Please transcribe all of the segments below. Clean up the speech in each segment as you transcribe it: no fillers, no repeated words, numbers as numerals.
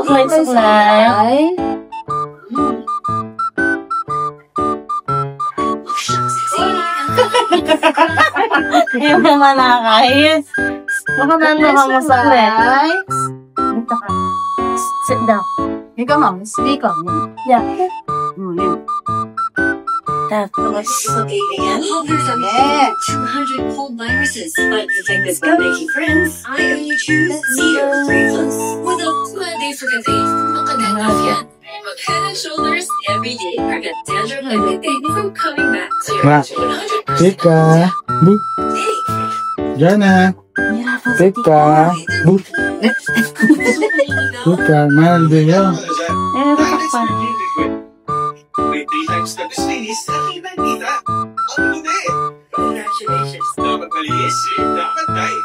Suklay. Yung naman nakakais. Baka nandun ka masakit. Dito ka. Sit down. Ikaw, ma'am. Speak on. Yeah. Holders of 200 cold viruses, but to take this by making friends, I only choose Zero 3+. With a plenty for cafe, yan. Head and shoulders every day. Prevent dandruff and lipid from coming back. So you're Ma. 100% Tika. Boop. Jana. Tika. Boop. Tika. Mahal din yan. With 3 times the business, nakita. Ano din? Congratulations. Dapat malinis eh. Dapat tayo.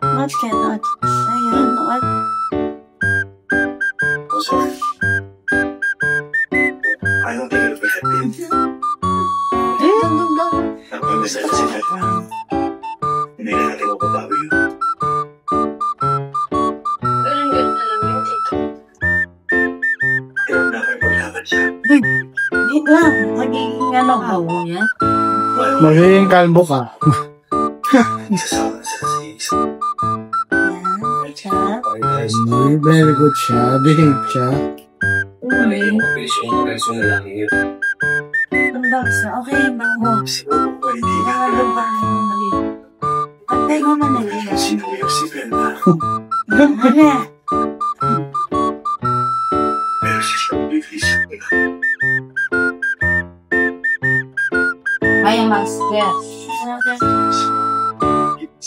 Not cannot. Ayun, what? Oh, sorry. I don't think it would happen. Napag-nasal sila. Hindi na natin mapabawi yun. Parang ganun na lang yun. Pero na kayo paglaban siya. Hindi lang. Magiging ano ka. Yan. Magiging kalbo ka. Isasawa na sila sa isa. Chat. Very good siya. Behave siya. Malay yung mabilis yung relasyon na lang yun. Ang box na. Okay, bango. Siguro ko hindi ka. Ano ba? Patay mo man nila. Sino yung si Velma? Ano? Pero siya siya biglis. Bayang mas. Yes.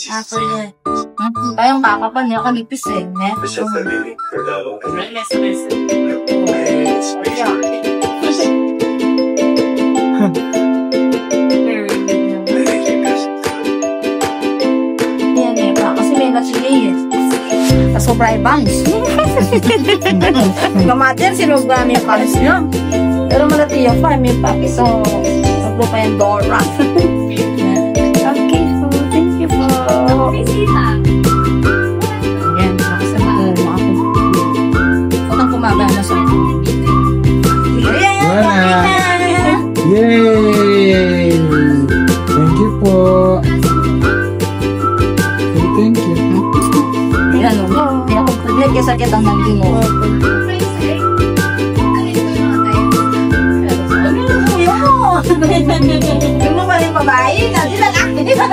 Ako yun. Bayang baka pa niya kanipis eh. Ne? Basta family. Pagdawang ka na. Yan eh. Kasi may nasili eh. Kasobra bangs. Kamater, sinugami yung pares niya. Pero malatiyo pa, may paki. So, saglo pa yung Dora. Okay, so thank you po. Yan, nakasama ko mga ako. Huwag kumaba na siya. Jana. Yay! Thank you po. Thank you. Yan, hindi ako nagkasakit ang nandun mo. Yung mo ba yung babae? Hindi lang